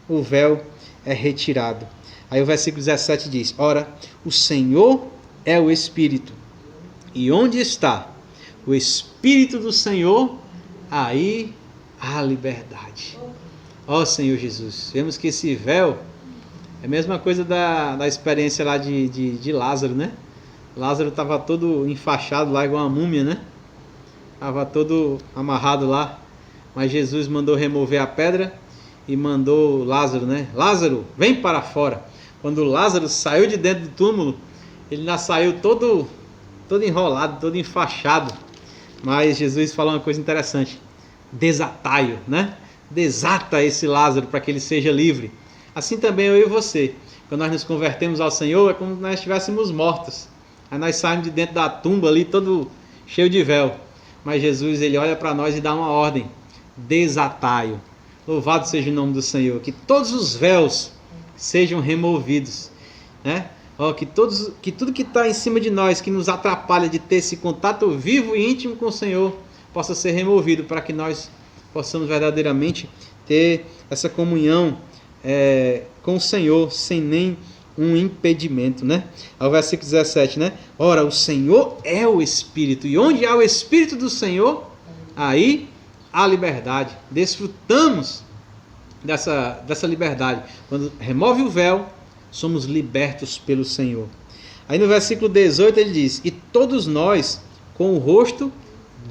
o véu é retirado. Aí o versículo 17 diz: ora, o Senhor é o Espírito, e onde está o Espírito do Senhor, aí há liberdade. Ó Senhor Jesus, vemos que esse véu é a mesma coisa da experiência lá de Lázaro, né? Lázaro estava todo enfaixado lá, igual uma múmia, né? Estava todo amarrado lá, mas Jesus mandou remover a pedra e mandou Lázaro, né? Lázaro, vem para fora. Quando Lázaro saiu de dentro do túmulo, ele já saiu todo enrolado, todo enfaixado. Mas Jesus falou uma coisa interessante: desatai-o, né? Desata esse Lázaro para que ele seja livre. Assim também eu e você. Quando nós nos convertemos ao Senhor, é como se nós estivéssemos mortos. Aí nós saímos de dentro da tumba ali, todo cheio de véu. Mas Jesus, ele olha para nós e dá uma ordem: desatai-o. Louvado seja o nome do Senhor. Que todos os véus sejam removidos, né? Que tudo que está em cima de nós, que nos atrapalha de ter esse contato vivo e íntimo com o Senhor, possa ser removido, para que nós possamos verdadeiramente ter essa comunhão com o Senhor, sem nem um impedimento, né? Ao versículo 17, né? Ora, o Senhor é o Espírito, e onde há o Espírito do Senhor, aí há liberdade. Desfrutamos dessa liberdade. Quando remove o véu, somos libertos pelo Senhor. Aí no versículo 18 ele diz: e todos nós com o rosto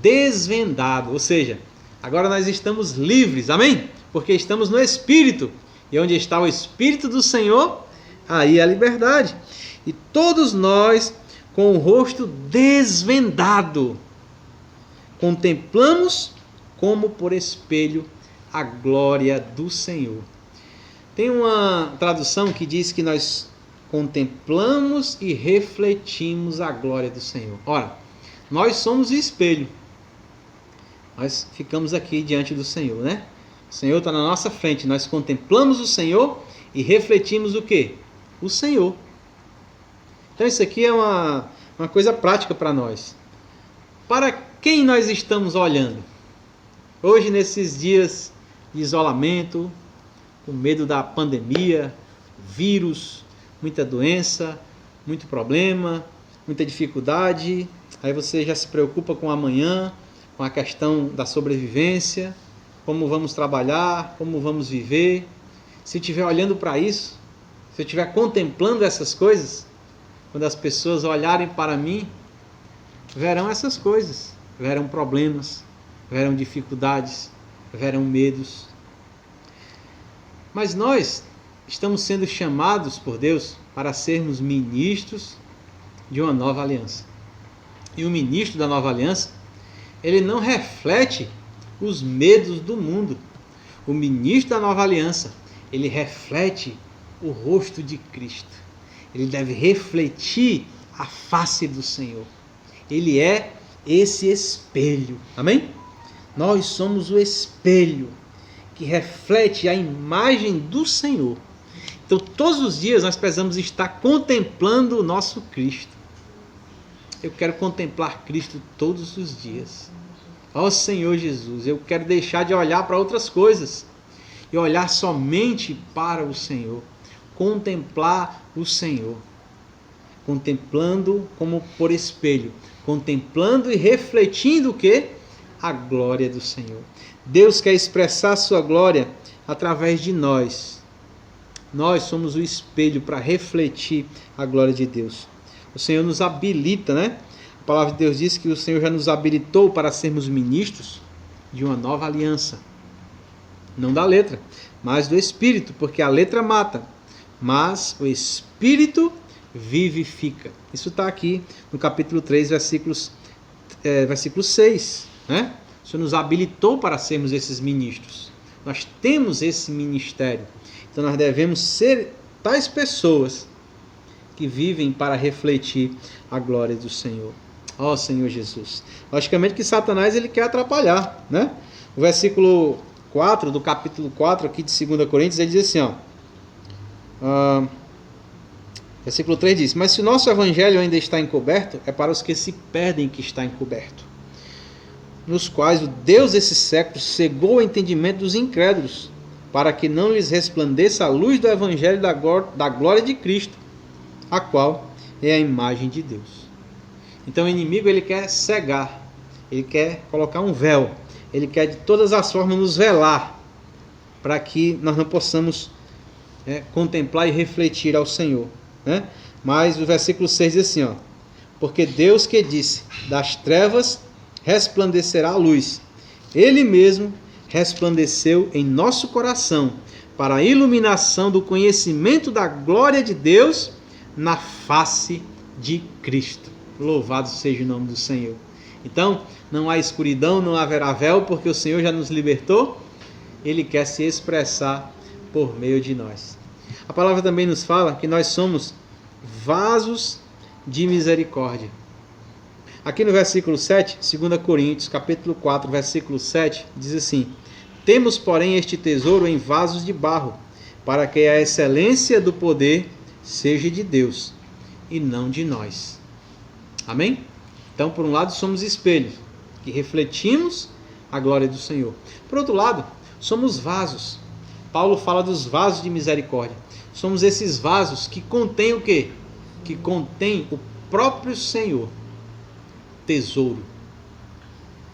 desvendado, ou seja, agora nós estamos livres, amém? Porque estamos no Espírito, e onde está o Espírito do Senhor, aí é a liberdade. E todos nós com o rosto desvendado contemplamos como por espelho a glória do Senhor. Tem uma tradução que diz que nós contemplamos e refletimos a glória do Senhor. Ora, nós somos o espelho. Nós ficamos aqui diante do Senhor, né? O Senhor está na nossa frente. Nós contemplamos o Senhor e refletimos o quê? O Senhor. Então isso aqui é uma coisa prática para nós. Para quem nós estamos olhando? Hoje, nesses dias de isolamento, com medo da pandemia, vírus, muita doença, muito problema, muita dificuldade. Aí você já se preocupa com amanhã, com a questão da sobrevivência, como vamos trabalhar, como vamos viver. Se eu estiver olhando para isso, se eu estiver contemplando essas coisas, quando as pessoas olharem para mim, verão essas coisas, verão problemas, verão dificuldades, verão medos. Mas nós estamos sendo chamados por Deus para sermos ministros de uma nova aliança. E o ministro da nova aliança, ele não reflete os medos do mundo. O ministro da nova aliança, ele reflete o rosto de Cristo. Ele deve refletir a face do Senhor. Ele é esse espelho. Amém? Nós somos o espelho que reflete a imagem do Senhor. Então, todos os dias nós precisamos estar contemplando o nosso Cristo. Eu quero contemplar Cristo todos os dias. Ó Senhor Jesus, eu quero deixar de olhar para outras coisas e olhar somente para o Senhor. Contemplar o Senhor. Contemplando como por espelho. Contemplando e refletindo o quê? A glória do Senhor. Deus quer expressar a sua glória através de nós. Nós somos o espelho para refletir a glória de Deus. O Senhor nos habilita, né? A palavra de Deus diz que o Senhor já nos habilitou para sermos ministros de uma nova aliança. Não da letra, mas do Espírito, porque a letra mata, mas o Espírito vivifica. Isso está aqui no capítulo 3, versículo 6. Né? O Senhor nos habilitou para sermos esses ministros. Nós temos esse ministério. Então nós devemos ser tais pessoas que vivem para refletir a glória do Senhor. Ó Senhor Jesus. Logicamente que Satanás ele quer atrapalhar, né? O versículo 4 do capítulo 4 aqui de 2 Coríntios, ele diz assim, versículo 3 diz: mas se o nosso evangelho ainda está encoberto, é para os que se perdem que está encoberto, nos quais o Deus desse século cegou o entendimento dos incrédulos, para que não lhes resplandeça a luz do evangelho da glória de Cristo, a qual é a imagem de Deus. Então o inimigo ele quer cegar, ele quer colocar um véu, ele quer de todas as formas nos velar, para que nós não possamos contemplar e refletir ao Senhor, né? Mas o versículo 6 diz assim, porque Deus que disse, das trevas resplandecerá a luz, Ele mesmo resplandeceu em nosso coração, para a iluminação do conhecimento da glória de Deus na face de Cristo. Louvado seja o nome do Senhor. Então, não há escuridão, não haverá véu, porque o Senhor já nos libertou. Ele quer se expressar por meio de nós. A palavra também nos fala que nós somos vasos de misericórdia. Aqui no versículo 7, 2 Coríntios, capítulo 4, versículo 7, diz assim: temos, porém, este tesouro em vasos de barro, para que a excelência do poder seja de Deus, e não de nós. Amém? Então, por um lado, somos espelhos, que refletimos a glória do Senhor. Por outro lado, somos vasos. Paulo fala dos vasos de misericórdia. Somos esses vasos que contêm o quê? Que contêm o próprio Senhor. Tesouro.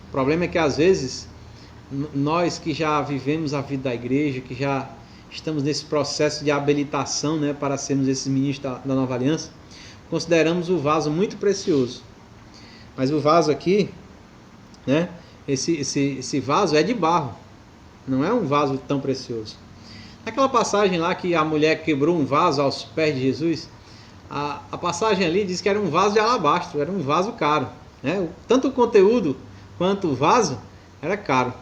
O problema é que às vezes nós que já vivemos a vida da igreja, que já estamos nesse processo de habilitação, né, para sermos esses ministros da nova aliança, consideramos o vaso muito precioso. Mas o vaso aqui, né, esse vaso é de barro, não é um vaso tão precioso. Naquela passagem lá que a mulher quebrou um vaso aos pés de Jesus, a passagem ali diz que era um vaso de alabastro, era um vaso caro, né? Tanto o conteúdo quanto o vaso era caro,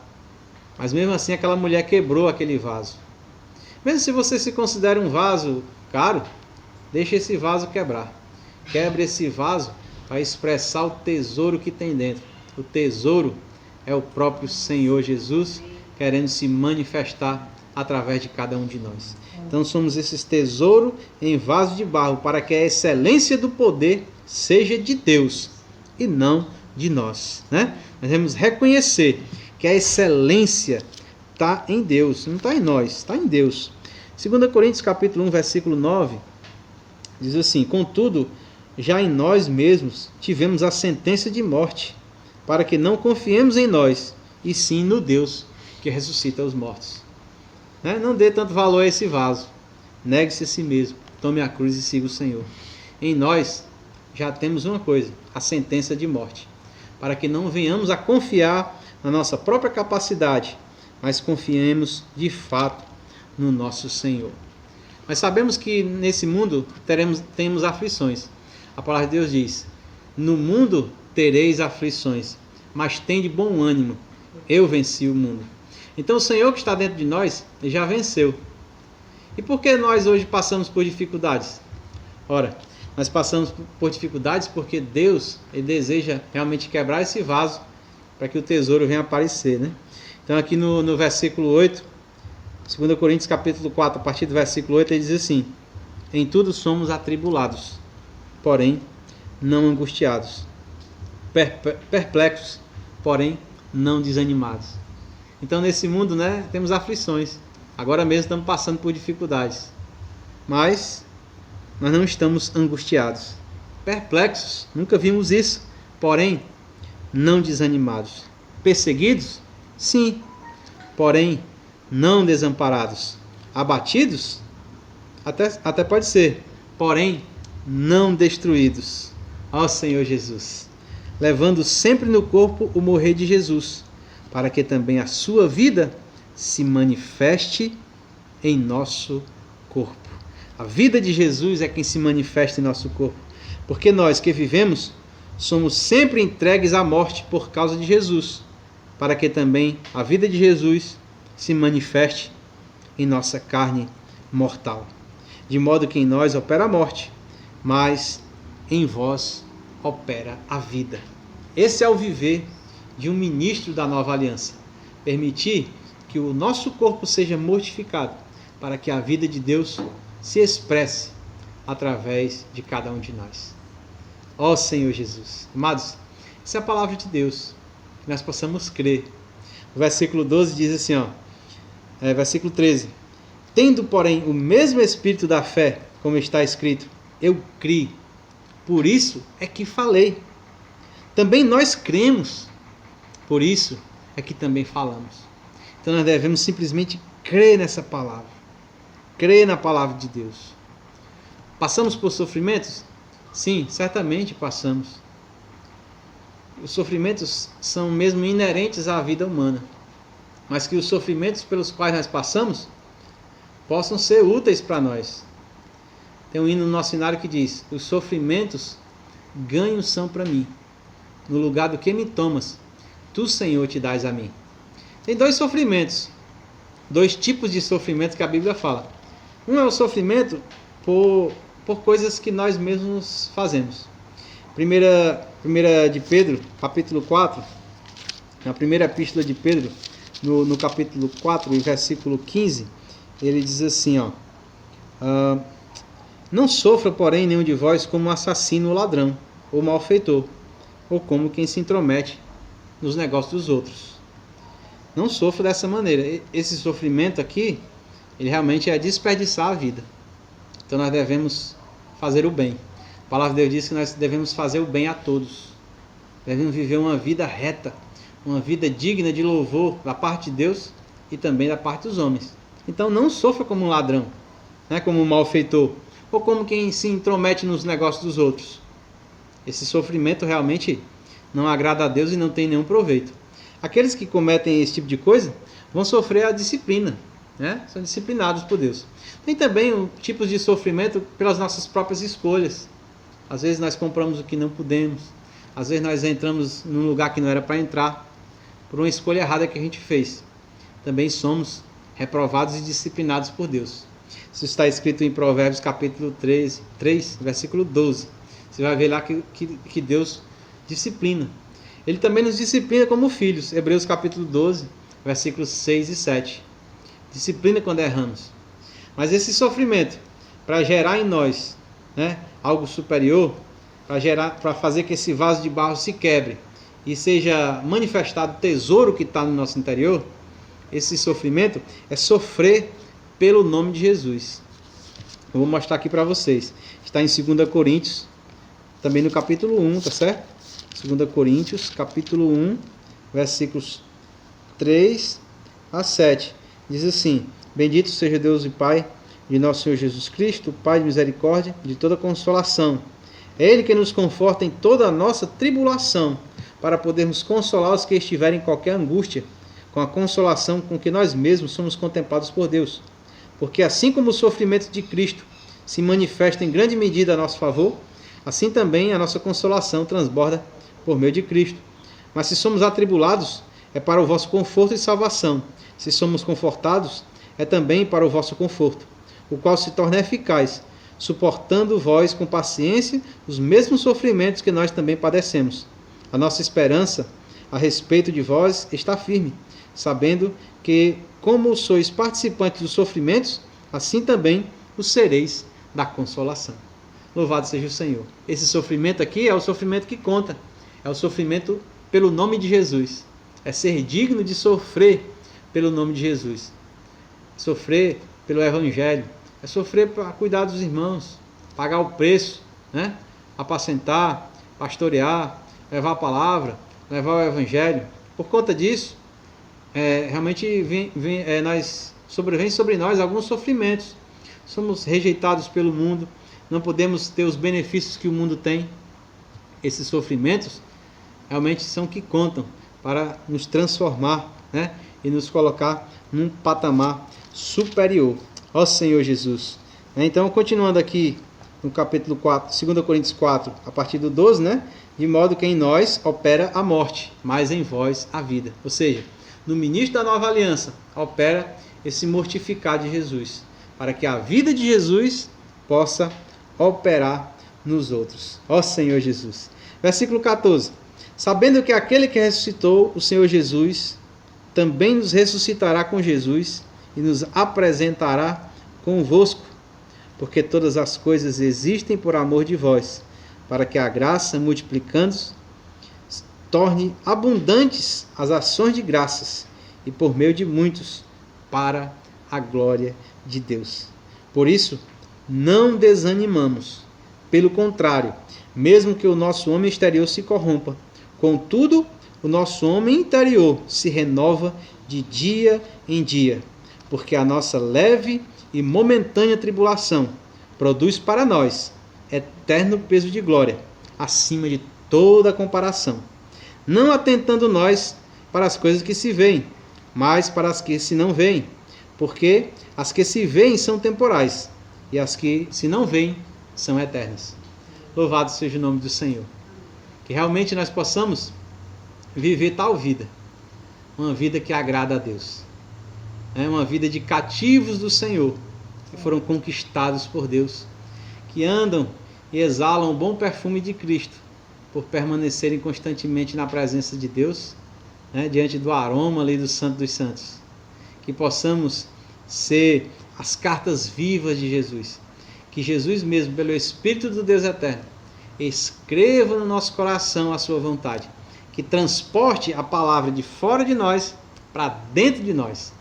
mas mesmo assim aquela mulher quebrou aquele vaso. Mesmo se você se considera um vaso caro, deixa esse vaso quebrar. Quebre esse vaso para expressar o tesouro que tem dentro. O tesouro é o próprio Senhor Jesus querendo se manifestar através de cada um de nós. Então somos esses tesouros em vaso de barro, para que a excelência do poder seja de Deus e não de nós, né? Nós devemos reconhecer que a excelência está em Deus, não está em nós, está em Deus. 2 Coríntios capítulo 1, versículo 9, diz assim: contudo, já em nós mesmos tivemos a sentença de morte, para que não confiemos em nós, e sim no Deus que ressuscita os mortos. Não dê tanto valor a esse vaso. Negue-se a si mesmo, tome a cruz e siga o Senhor. Em nós já temos uma coisa, a sentença de morte, para que não venhamos a confiar na nossa própria capacidade, mas confiemos de fato no nosso Senhor. Mas sabemos que nesse mundo temos aflições. A palavra de Deus diz: no mundo tereis aflições, mas tende bom ânimo, eu venci o mundo. Então o Senhor que está dentro de nós já venceu. E por que nós hoje passamos por dificuldades? Ora, nós passamos por dificuldades porque Deus ele deseja realmente quebrar esse vaso para que o tesouro venha aparecer, né? Então aqui no versículo 8, 2 Coríntios capítulo 4, a partir do versículo 8, ele diz assim: em tudo somos atribulados, porém não angustiados, perplexos, porém não desanimados. Então nesse mundo, né, temos aflições. Agora mesmo estamos passando por dificuldades, mas nós não estamos angustiados. Perplexos, nunca vimos isso, porém não desanimados. Perseguidos? Sim, porém não desamparados. Abatidos? Até pode ser, porém não destruídos. Ó Senhor Jesus, levando sempre no corpo o morrer de Jesus, para que também a sua vida se manifeste em nosso corpo. A vida de Jesus é quem se manifesta em nosso corpo, porque nós que vivemos somos sempre entregues à morte por causa de Jesus, para que também a vida de Jesus se manifeste em nossa carne mortal. De modo que em nós opera a morte, mas em vós opera a vida. Esse é o viver de um ministro da nova aliança. Permitir que o nosso corpo seja mortificado para que a vida de Deus se expresse através de cada um de nós. Ó Senhor Jesus. Amados, essa é a palavra de Deus, que nós possamos crer. O versículo 12 diz assim, versículo 13. Tendo, porém, o mesmo espírito da fé, como está escrito, eu criei, por isso é que falei. Também nós cremos, por isso é que também falamos. Então nós devemos simplesmente crer nessa palavra, crer na palavra de Deus. Passamos por sofrimentos? Sim, certamente passamos. Os sofrimentos são mesmo inerentes à vida humana, mas que os sofrimentos pelos quais nós passamos possam ser úteis para nós. Tem um hino no nosso cenário que diz: os sofrimentos ganhos são para mim, no lugar do que me tomas, tu, Senhor, te dás a mim. Tem dois sofrimentos, dois tipos de sofrimento que a Bíblia fala. Um é o sofrimento por coisas que nós mesmos fazemos. Primeira de Pedro, capítulo 4, na primeira epístola de Pedro, no capítulo 4, versículo 15, ele diz assim, não sofra, porém, nenhum de vós como um assassino ou ladrão, ou malfeitor, ou como quem se intromete nos negócios dos outros. Não sofra dessa maneira. Esse sofrimento aqui, ele realmente é desperdiçar a vida. Então nós devemos fazer o bem. A palavra de Deus diz que nós devemos fazer o bem a todos. Devemos viver uma vida reta, uma vida digna de louvor da parte de Deus e também da parte dos homens. Então não sofra como um ladrão, né, como um malfeitor, ou como quem se intromete nos negócios dos outros. Esse sofrimento realmente não agrada a Deus e não tem nenhum proveito. Aqueles que cometem esse tipo de coisa vão sofrer a disciplina, né? São disciplinados por Deus. Tem também tipos de sofrimento pelas nossas próprias escolhas. Às vezes nós compramos o que não podemos, às vezes nós entramos num lugar que não era para entrar, por uma escolha errada que a gente fez. Também somos reprovados e disciplinados por Deus. Isso está escrito em Provérbios capítulo 3, versículo 12. Você vai ver lá que Deus disciplina. Ele também nos disciplina como filhos. Hebreus capítulo 12, versículos 6 e 7. Disciplina quando erramos. Mas esse sofrimento, para gerar em nós, né, algo superior, para fazer que esse vaso de barro se quebre e seja manifestado o tesouro que está no nosso interior, esse sofrimento é sofrer pelo nome de Jesus. Eu vou mostrar aqui para vocês. Está em 2 Coríntios, também no capítulo 1, tá certo? 2 Coríntios, capítulo 1, versículos 3 a 7. Diz assim: bendito seja Deus e Pai de nosso Senhor Jesus Cristo, Pai de misericórdia, de toda consolação. É Ele que nos conforta em toda a nossa tribulação, para podermos consolar os que estiverem em qualquer angústia, com a consolação com que nós mesmos somos contemplados por Deus. Porque assim como o sofrimento de Cristo se manifesta em grande medida a nosso favor, assim também a nossa consolação transborda por meio de Cristo. Mas se somos atribulados, é para o vosso conforto e salvação. Se somos confortados, é também para o vosso conforto, o qual se torna eficaz, suportando vós com paciência os mesmos sofrimentos que nós também padecemos. A nossa esperança a respeito de vós está firme, sabendo que, como sois participantes dos sofrimentos, assim também o sereis da consolação. Louvado seja o Senhor. Esse sofrimento aqui é o sofrimento que conta. É o sofrimento pelo nome de Jesus. É ser digno de sofrer pelo nome de Jesus. Sofrer pelo Evangelho. É sofrer para cuidar dos irmãos. Pagar o preço, né? Apacentar, pastorear, levar a palavra, levar o Evangelho. Por conta disso, realmente sobrevém sobre nós alguns sofrimentos. Somos rejeitados pelo mundo. Não podemos ter os benefícios que o mundo tem. Esses sofrimentos realmente são que contam para nos transformar, né? E nos colocar num patamar superior. Ó Senhor Jesus. Então, continuando aqui no capítulo 4, 2 Coríntios 4, a partir do 12, né? De modo que em nós opera a morte, mas em vós a vida. Ou seja, no ministro da nova aliança opera esse mortificar de Jesus, para que a vida de Jesus possa operar nos outros. Ó Senhor Jesus. Versículo 14. Sabendo que aquele que ressuscitou o Senhor Jesus também nos ressuscitará com Jesus e nos apresentará convosco, porque todas as coisas existem por amor de vós, para que a graça, multiplicando-se, torne abundantes as ações de graças, e por meio de muitos, para a glória de Deus. Por isso, não desanimamos. Pelo contrário, mesmo que o nosso homem exterior se corrompa, contudo, o nosso homem interior se renova de dia em dia, porque a nossa leve e momentânea tribulação produz para nós eterno peso de glória, acima de toda comparação. Não atentando nós para as coisas que se veem, mas para as que se não veem, porque as que se veem são temporais, e as que se não veem são eternas. Louvado seja o nome do Senhor. Que realmente nós possamos viver tal vida, uma vida que agrada a Deus. É uma vida de cativos do Senhor, que foram conquistados por Deus, que andam e exalam o bom perfume de Cristo, por permanecerem constantemente na presença de Deus, diante do aroma ali do Santo dos Santos. Que possamos ser as cartas vivas de Jesus. Que Jesus mesmo, pelo Espírito do Deus Eterno, escreva no nosso coração a sua vontade. Que transporte a palavra de fora de nós para dentro de nós.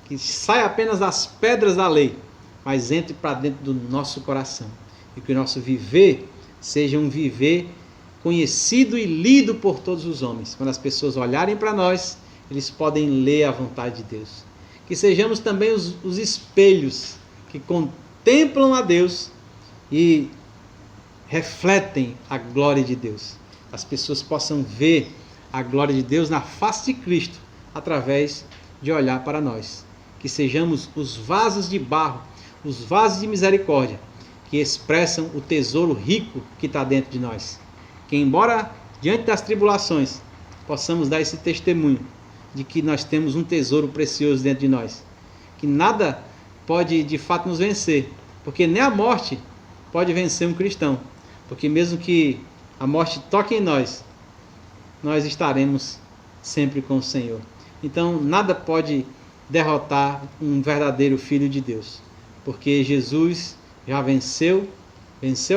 Que saia apenas das pedras da lei, mas entre para dentro do nosso coração. E que o nosso viver seja um viver conhecido e lido por todos os homens. Quando as pessoas olharem para nós, eles podem ler a vontade de Deus. Que sejamos também os espelhos que contemplam a Deus e refletem a glória de Deus. As pessoas possam ver a glória de Deus na face de Cristo, através de olhar para nós. Que sejamos os vasos de barro, os vasos de misericórdia, que expressam o tesouro rico que está dentro de nós. Que embora diante das tribulações possamos dar esse testemunho de que nós temos um tesouro precioso dentro de nós, que nada pode de fato nos vencer, porque nem a morte pode vencer um cristão, porque mesmo que a morte toque em nós, nós estaremos sempre com o Senhor. Então nada pode derrotar um verdadeiro filho de Deus, porque Jesus já venceu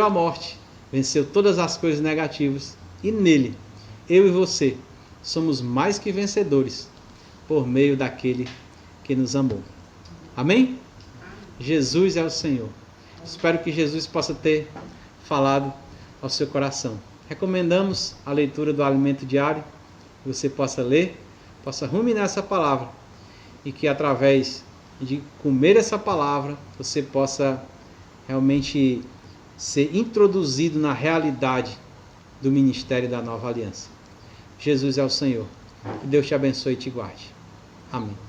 a morte, venceu todas as coisas negativas, e nele, eu e você, somos mais que vencedores, por meio daquele que nos amou. Amém? Jesus é o Senhor. Espero que Jesus possa ter falado ao seu coração. Recomendamos a leitura do alimento diário, que você possa ler, possa ruminar essa palavra, e que através de comer essa palavra, você possa realmente ser introduzido na realidade do ministério da Nova Aliança. Jesus é o Senhor. Que Deus te abençoe e te guarde. Amém.